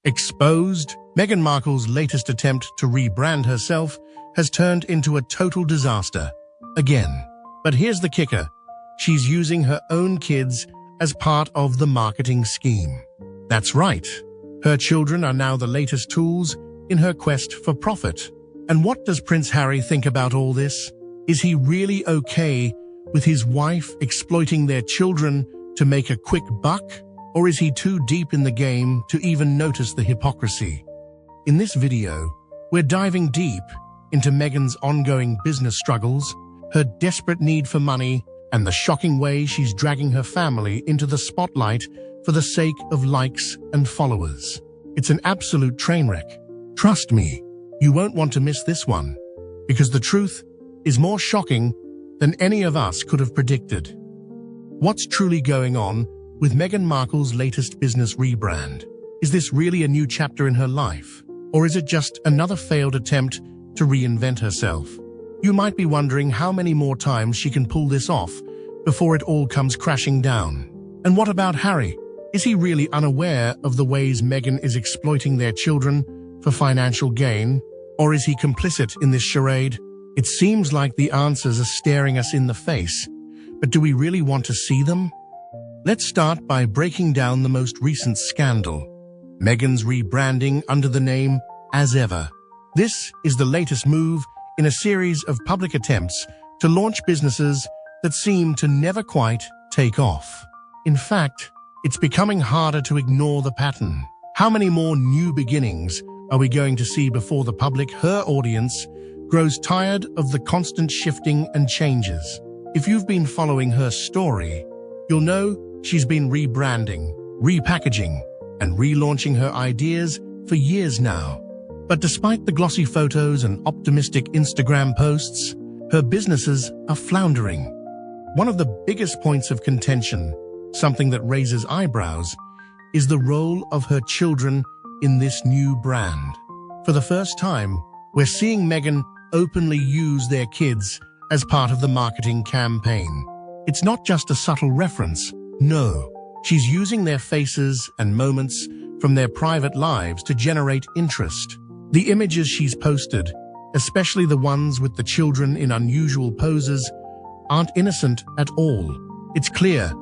Exposed, Meghan Markle's latest attempt to rebrand herself has turned into a total disaster. Again. But here's the kicker. She's using her own kids as part of the marketing scheme. That's right. Her children are now the latest tools in her quest for profit. And what does Prince Harry think about all this? Is he really okay with his wife exploiting their children to make a quick buck? Or is he too deep in the game to even notice the hypocrisy? In this video, we're diving deep into Meghan's ongoing business struggles, her desperate need for money, and the shocking way she's dragging her family into the spotlight for the sake of likes and followers. It's an absolute train wreck. Trust me, you won't want to miss this one, because the truth is more shocking than any of us could have predicted. What's truly going on with Meghan Markle's latest business rebrand? Is this really a new chapter in her life? Or is it just another failed attempt to reinvent herself? You might be wondering how many more times she can pull this off before it all comes crashing down. And what about Harry? Is he really unaware of the ways Meghan is exploiting their children for financial gain? Or is he complicit in this charade? It seems like the answers are staring us in the face, but do we really want to see them? Let's start by breaking down the most recent scandal, Meghan's rebranding under the name As Ever. This is the latest move in a series of public attempts to launch businesses that seem to never quite take off. In fact, it's becoming harder to ignore the pattern. How many more new beginnings are we going to see before the public, her audience, grows tired of the constant shifting and changes? If you've been following her story, you'll know she's been rebranding, repackaging, and relaunching her ideas for years now. But despite the glossy photos and optimistic Instagram posts, her businesses are floundering. One of the biggest points of contention, something that raises eyebrows, is the role of her children in this new brand. For the first time, we're seeing Meghan openly use their kids as part of the marketing campaign. It's not just a subtle reference, no. She's using their faces and moments from their private lives to generate interest. The images she's posted, especially the ones with the children in unusual poses, aren't innocent at all. It's clear,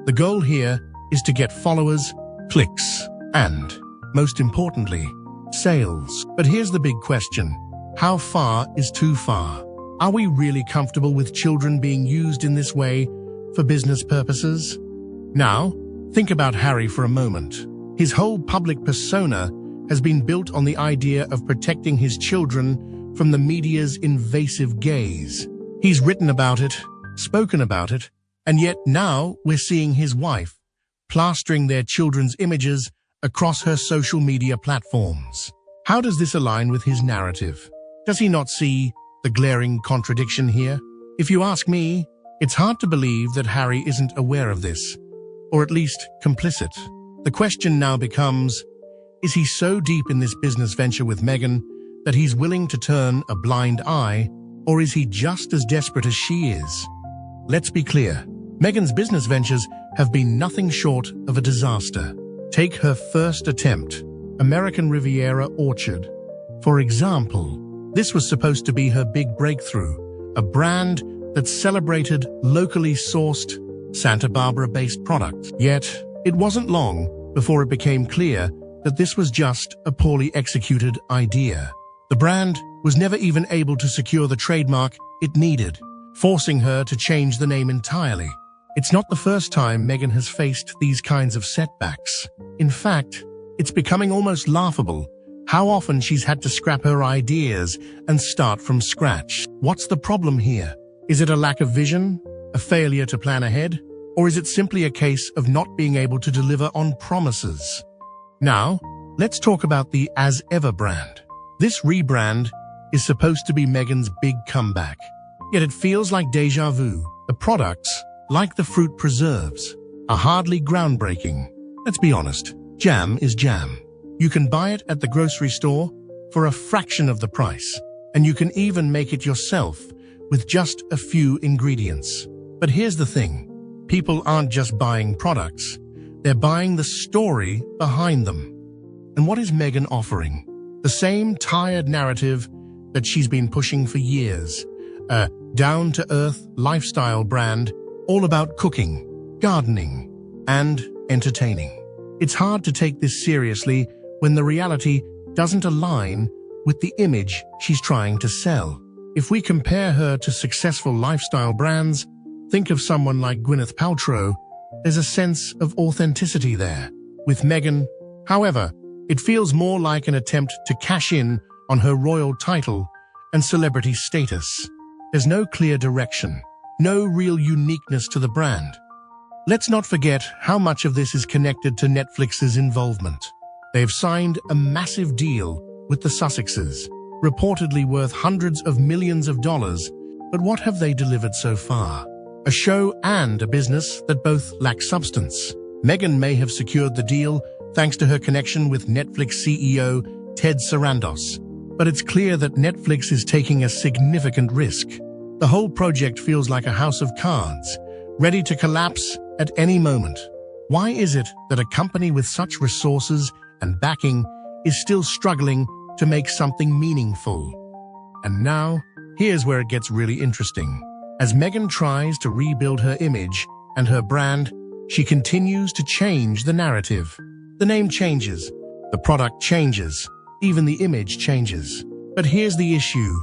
the goal here is to get followers, clicks, and, most importantly, sales. But here's the big question. How far is too far? Are we really comfortable with children being used in this way for business purposes? Now, think about Harry for a moment. His whole public persona has been built on the idea of protecting his children from the media's invasive gaze. He's written about it, spoken about it, and yet now we're seeing his wife plastering their children's images across her social media platforms. How does this align with his narrative? Does he not see the glaring contradiction here? If you ask me, it's hard to believe that Harry isn't aware of this, or at least complicit. The question now becomes, is he so deep in this business venture with Meghan that he's willing to turn a blind eye, or is he just as desperate as she is? Let's be clear, Meghan's business ventures have been nothing short of a disaster. Take her first attempt, American Riviera Orchard. For example, this was supposed to be her big breakthrough, a brand that celebrated locally sourced, Santa Barbara-based products. Yet, it wasn't long before it became clear that this was just a poorly executed idea. The brand was never even able to secure the trademark it needed, forcing her to change the name entirely. It's not the first time Meghan has faced these kinds of setbacks. In fact, it's becoming almost laughable how often she's had to scrap her ideas and start from scratch. What's the problem here? Is it a lack of vision, a failure to plan ahead, or is it simply a case of not being able to deliver on promises? Now, let's talk about the As Ever brand. This rebrand is supposed to be Meghan's big comeback, yet it feels like déjà vu. The products, like the fruit preserves, are hardly groundbreaking. Let's be honest, jam is jam. You can buy it at the grocery store for a fraction of the price, and you can even make it yourself with just a few ingredients. But here's the thing, people aren't just buying products, they're buying the story behind them. And what is Meghan offering? The same tired narrative that she's been pushing for years. A down-to-earth lifestyle brand all about cooking, gardening, and entertaining. It's hard to take this seriously when the reality doesn't align with the image she's trying to sell. If we compare her to successful lifestyle brands, think of someone like Gwyneth Paltrow, there's a sense of authenticity there. With Meghan, however, it feels more like an attempt to cash in on her royal title and celebrity status. There's no clear direction, no real uniqueness to the brand. Let's not forget how much of this is connected to Netflix's involvement. They've signed a massive deal with the Sussexes, reportedly worth hundreds of millions of dollars, but what have they delivered so far? A show and a business that both lack substance. Meghan may have secured the deal thanks to her connection with Netflix CEO Ted Sarandos, but it's clear that Netflix is taking a significant risk. The whole project feels like a house of cards, ready to collapse at any moment. Why is it that a company with such resources and backing is still struggling to make something meaningful? And now, here's where it gets really interesting. As Meghan tries to rebuild her image and her brand, she continues to change the narrative. The name changes, the product changes, even the image changes. But here's the issue.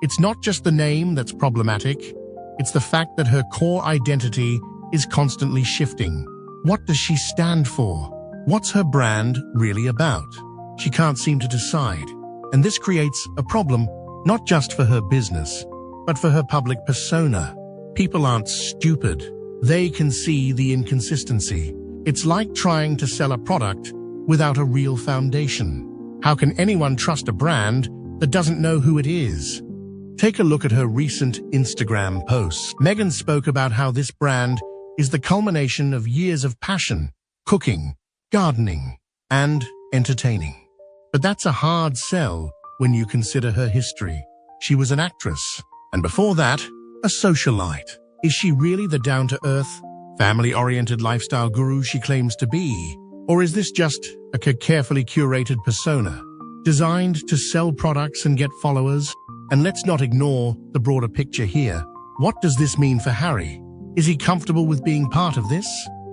It's not just the name that's problematic, it's the fact that her core identity is constantly shifting. What does she stand for? What's her brand really about? She can't seem to decide. And this creates a problem, not just for her business, but for her public persona. People aren't stupid. They can see the inconsistency. It's like trying to sell a product without a real foundation. How can anyone trust a brand that doesn't know who it is? Take a look at her recent Instagram posts. Meghan spoke about how this brand is the culmination of years of passion, cooking, gardening, and entertaining. But that's a hard sell when you consider her history. She was an actress, and before that, a socialite. Is she really the down-to-earth, family-oriented lifestyle guru she claims to be? Or is this just a carefully curated persona, designed to sell products and get followers? And let's not ignore the broader picture here. What does this mean for Harry? Is he comfortable with being part of this?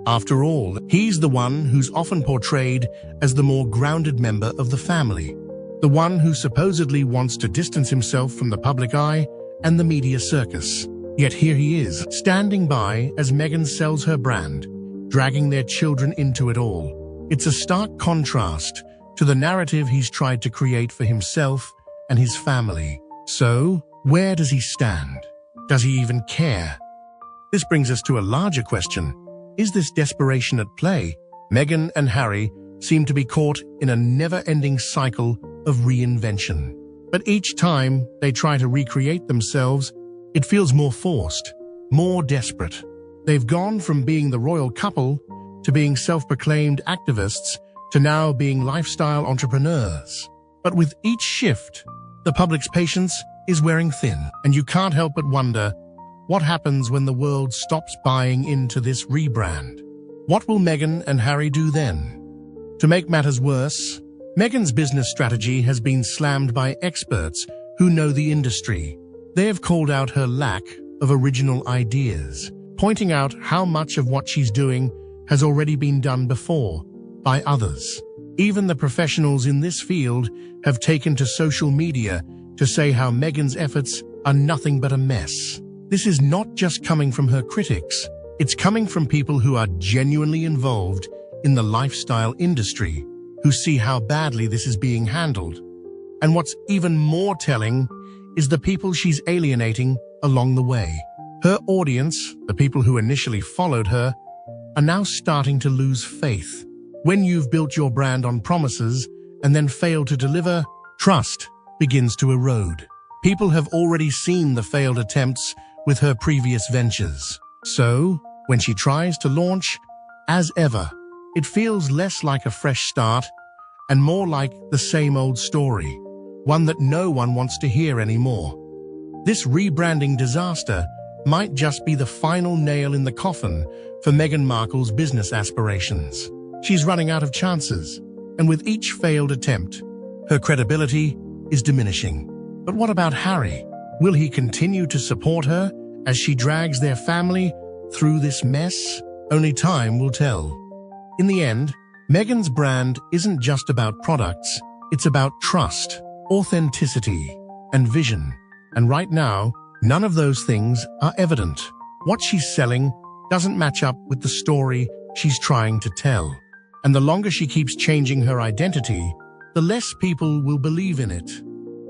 After all, he's the one who's often portrayed as the more grounded member of the family, the one who supposedly wants to distance himself from the public eye and the media circus. Yet here he is, standing by as Meghan sells her brand, dragging their children into it all. It's a stark contrast to the narrative he's tried to create for himself and his family. So, where does he stand? Does he even care? This brings us to a larger question. Is this desperation at play? Meghan and Harry seem to be caught in a never-ending cycle of reinvention. But each time they try to recreate themselves, it feels more forced, more desperate. They've gone from being the royal couple to being self-proclaimed activists to now being lifestyle entrepreneurs. But with each shift, the public's patience is wearing thin, and you can't help but wonder, what happens when the world stops buying into this rebrand? What will Meghan and Harry do then? To make matters worse, Meghan's business strategy has been slammed by experts who know the industry. They have called out her lack of original ideas, pointing out how much of what she's doing has already been done before by others. Even the professionals in this field have taken to social media to say how Meghan's efforts are nothing but a mess. This is not just coming from her critics, it's coming from people who are genuinely involved in the lifestyle industry, who see how badly this is being handled. And what's even more telling is the people she's alienating along the way. Her audience, the people who initially followed her, are now starting to lose faith. When you've built your brand on promises and then fail to deliver, trust begins to erode. People have already seen the failed attempts with her previous ventures. So, when she tries to launch, as ever, it feels less like a fresh start and more like the same old story, one that no one wants to hear anymore. This rebranding disaster might just be the final nail in the coffin for Meghan Markle's business aspirations. She's running out of chances. and with each failed attempt, her credibility is diminishing. But what about Harry? Will he continue to support her as she drags their family through this mess? Only time will tell. In the end, Meghan's brand isn't just about products, it's about trust, authenticity, and vision. And right now, none of those things are evident. What she's selling doesn't match up with the story she's trying to tell. And the longer she keeps changing her identity, the less people will believe in it.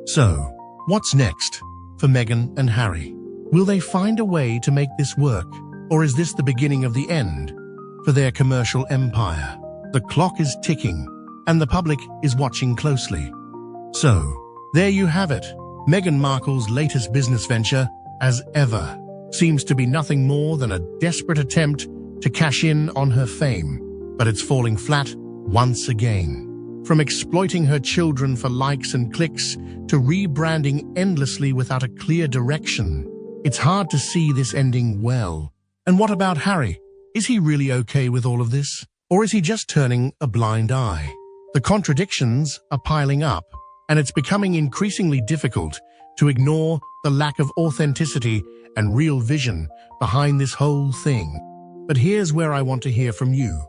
So, what's next for Meghan and Harry? Will they find a way to make this work? Or is this the beginning of the end for their commercial empire? The clock is ticking, and the public is watching closely. So, there you have it. Meghan Markle's latest business venture, as ever, seems to be nothing more than a desperate attempt to cash in on her fame. But it's falling flat once again. From exploiting her children for likes and clicks to rebranding endlessly without a clear direction, it's hard to see this ending well. And what about Harry? Is he really okay with all of this? Or is he just turning a blind eye? The contradictions are piling up, and it's becoming increasingly difficult to ignore the lack of authenticity and real vision behind this whole thing. But here's where I want to hear from you.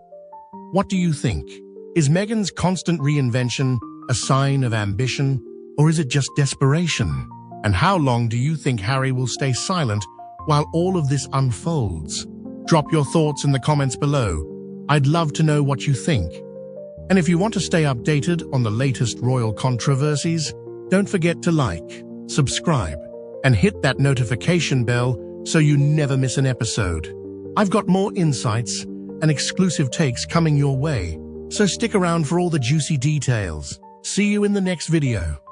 What do you think? Is Meghan's constant reinvention a sign of ambition, or is it just desperation? And how long do you think Harry will stay silent while all of this unfolds? Drop your thoughts in the comments below. I'd love to know what you think. And if you want to stay updated on the latest royal controversies, don't forget to like, subscribe, and hit that notification bell so you never miss an episode. I've got more insights and exclusive takes coming your way, so stick around for all the juicy details. See you in the next video.